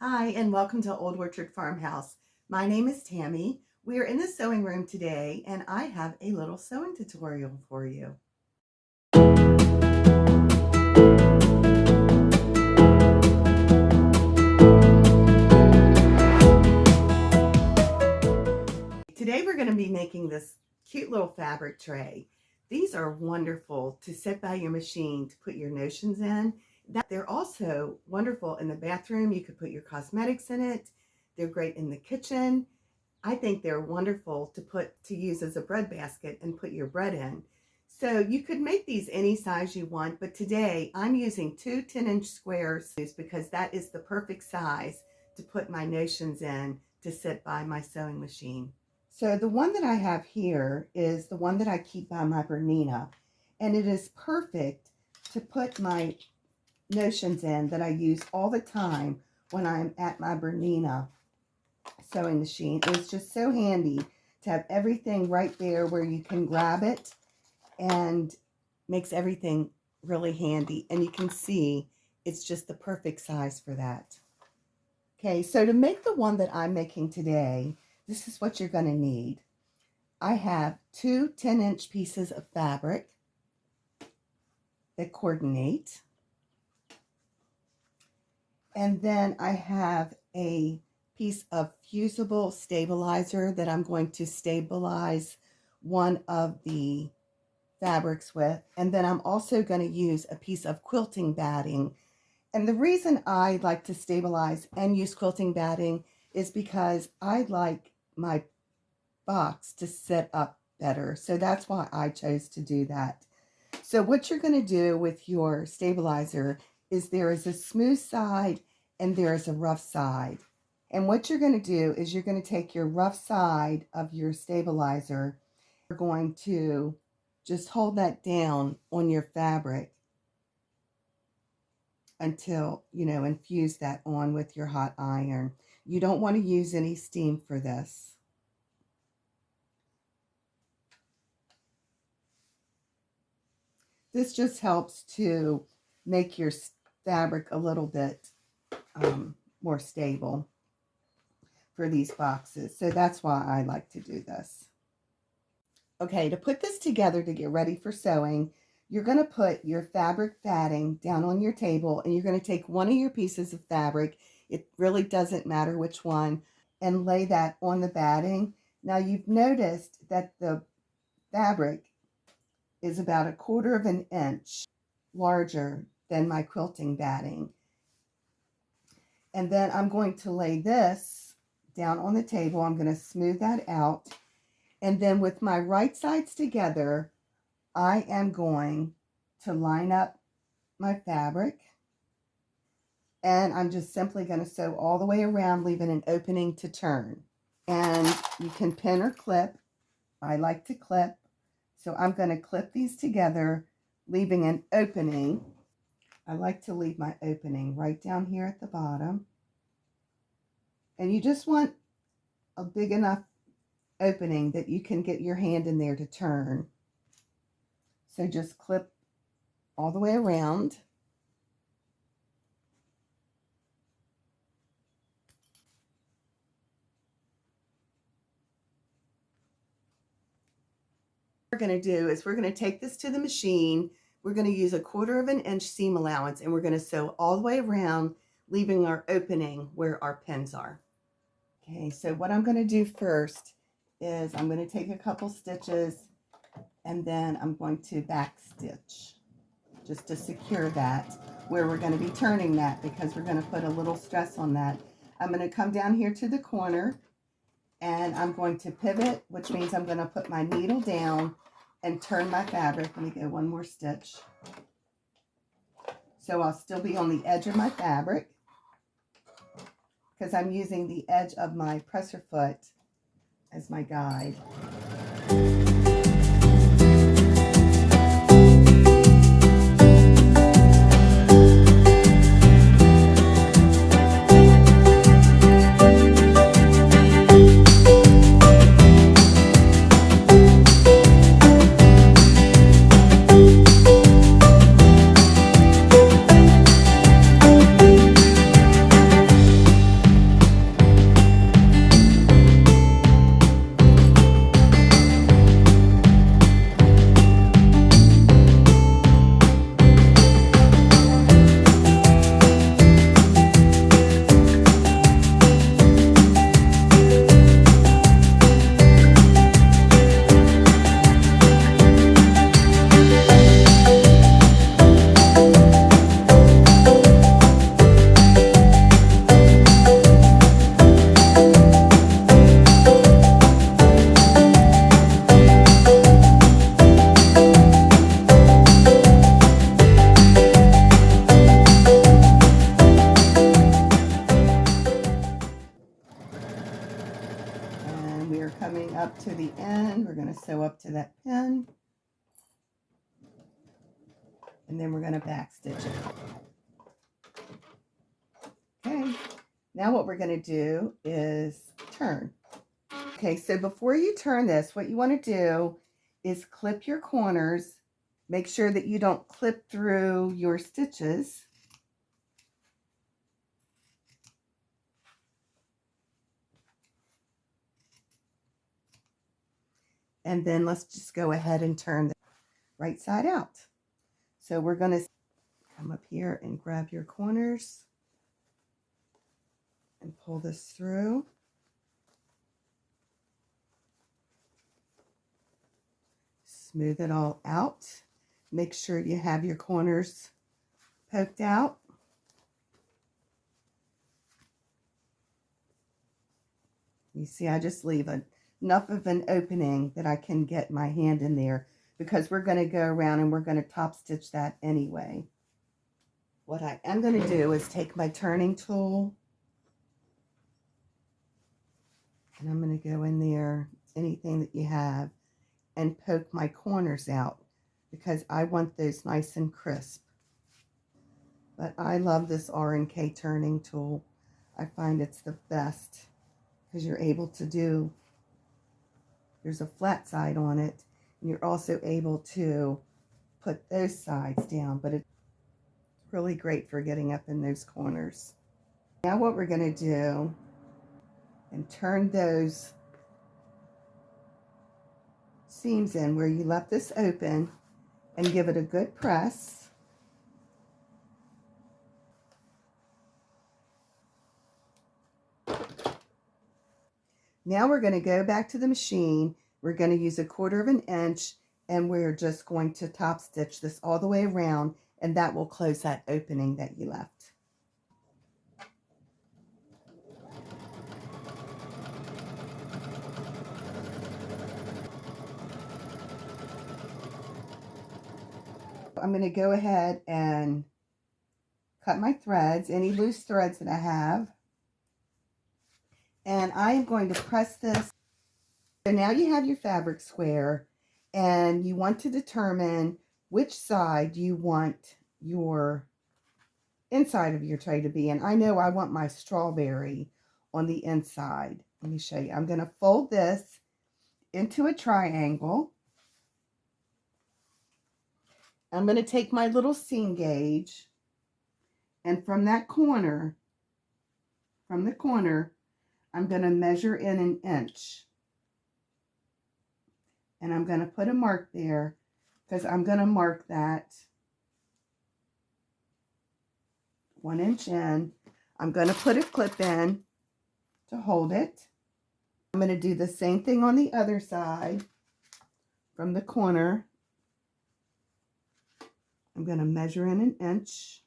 Hi, and welcome to Old Orchard Farmhouse. My name is Tammy. We are in the sewing room today, and I have a little sewing tutorial for you. Today we're going to be making this cute little fabric tray. These are wonderful to set by your machine to put your notions in. They're also wonderful in the bathroom. You could put your cosmetics in it. They're great in the kitchen. I think they're wonderful to use as a bread basket and put your bread in. So you could make these any size you want, but today I'm using two 10-inch squares because that is the perfect size to put my notions in to sit by my sewing machine. So the one that I have here is the one that I keep by my Bernina, and it is perfect to put my notions in that I use all the time when I'm at my Bernina sewing machine. It's just so handy to have everything right there where you can grab it, and makes everything really handy. And you can see it's just the perfect size for that. Okay, so to make the one that I'm making today, this is what you're going to need. I have two 10-inch pieces of fabric that coordinate. And then I have a piece of fusible stabilizer that I'm going to stabilize one of the fabrics with. And then I'm also going to use a piece of quilting batting. And the reason I like to stabilize and use quilting batting is because I like my box to sit up better. So that's why I chose to do that. So what you're going to do with your stabilizer is there is a smooth side and there is a rough side. And what you're going to do is you're going to take your rough side of your stabilizer. You're going to just hold that down on your fabric until, infuse that on with your hot iron. You don't want to use any steam for this. This just helps to make your fabric a little bit more stable for these boxes. So that's why I like to do this. Okay, to put this together to get ready for sewing, you're going to put your fabric batting down on your table, and you're going to take one of your pieces of fabric. It really doesn't matter which one, and lay that on the batting. Now you've noticed that the fabric is about 1/4 of an inch larger than my quilting batting. And then I'm going to lay this down on the table. I'm going to smooth that out. And then with my right sides together, I am going to line up my fabric. And I'm just simply going to sew all the way around, leaving an opening to turn. And you can pin or clip. I like to clip. So I'm going to clip these together, leaving an opening. I like to leave my opening right down here at the bottom. And you just want a big enough opening that you can get your hand in there to turn. So just clip all the way around. What we're going to do is we're going to take this to the machine. We're going to use 1/4 of an inch seam allowance, and we're going to sew all the way around, leaving our opening where our pins are. Okay, so what I'm going to do first is I'm going to take a couple stitches, and then I'm going to back stitch just to secure that where we're going to be turning that, because we're going to put a little stress on that. I'm going to come down here to the corner, and I'm going to pivot, which means I'm going to put my needle down and turn my fabric. Let me go one more stitch. So I'll still be on the edge of my fabric because I'm using the edge of my presser foot as my guide. coming up to the end, we're going to sew up to that pin. And then we're going to backstitch it. Okay, now what we're going to do is turn. Okay, so before you turn this, what you want to do is clip your corners. Make sure that you don't clip through your stitches. And then let's just go ahead and turn the right side out. So we're going to come up here and grab your corners and pull this through. Smooth it all out. Make sure you have your corners poked out. You see, I just leave enough of an opening that I can get my hand in there, because we're going to go around and we're going to top stitch that anyway. What I am going to do is take my turning tool and I'm going to go in there, anything that you have, and poke my corners out, because I want those nice and crisp. But I love this R&K turning tool. I find it's the best because you're able to do, there's a flat side on it, and you're also able to put those sides down, but it's really great for getting up in those corners. Now what we're going to do, and turn those seams in where you left this open and give it a good press. Now we're going to go back to the machine. We're going to use 1/4 of an inch, and we're just going to top stitch this all the way around, and that will close that opening that you left. I'm going to go ahead and cut my threads, any loose threads that I have, and I am going to press this. So now you have your fabric square, and you want to determine which side you want your inside of your tray to be. And I know I want my strawberry on the inside. Let me show you. I'm going to fold this into a triangle. I'm going to take my little seam gauge, and from that corner, from the corner, I'm going to measure in 1 inch. And I'm going to put a mark there, because I'm going to mark that 1 inch in. I'm going to put a clip in to hold it. I'm going to do the same thing on the other side. From the corner, I'm going to measure in 1 inch.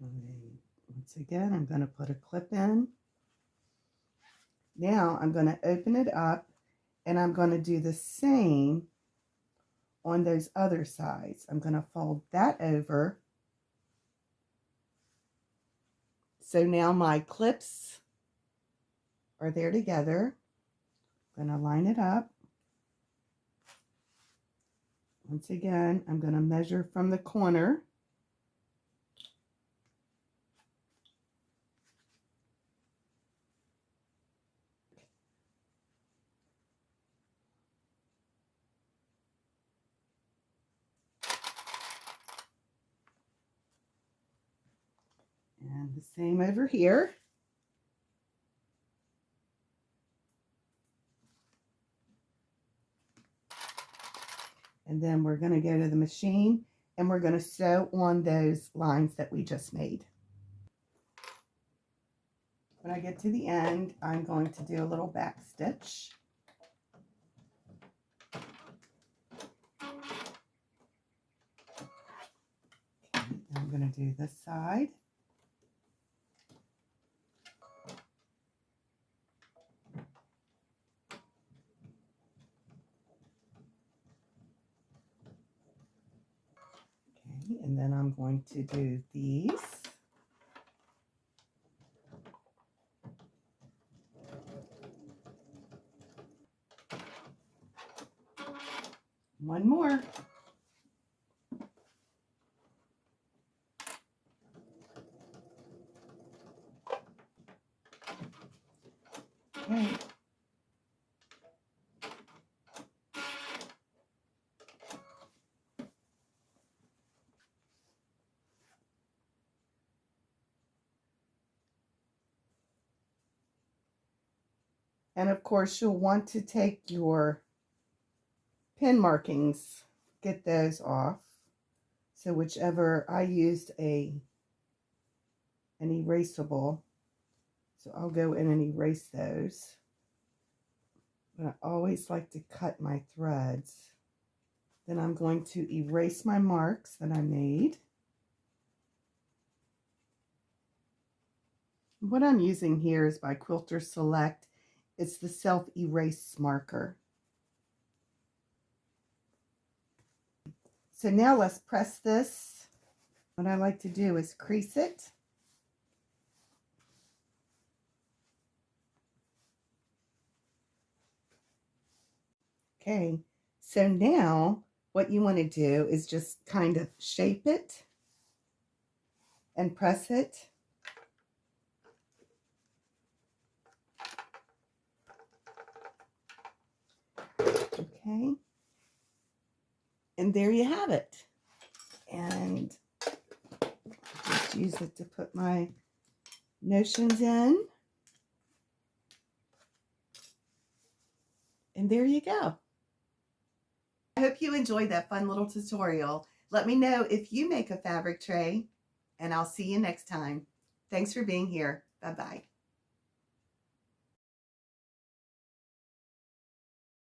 And once again, I'm going to put a clip in. Now I'm going to open it up, and I'm going to do the same on those other sides. I'm going to fold that over. So now my clips are there together. I'm going to line it up. Once again, I'm going to measure from the corner. And the same over here. And then we're going to go to the machine, and we're going to sew on those lines that we just made. When I get to the end, I'm going to do a little back stitch. Okay, I'm going to do this side. Okay, and then I'm going to do these. One more. Okay. And of course, you'll want to take your pin markings, get those off. So whichever, I used an erasable, so I'll go in and erase those. But I always like to cut my threads. Then I'm going to erase my marks that I made. What I'm using here is by Quilter Select. It's the self-erase marker. So now let's press this. What I like to do is crease it. Okay, so now what you want to do is just kind of shape it and press it. Okay, and there you have it. And just use it to put my notions in. And there you go. I hope you enjoyed that fun little tutorial. Let me know if you make a fabric tray, and I'll see you next time. Thanks for being here. Bye-bye.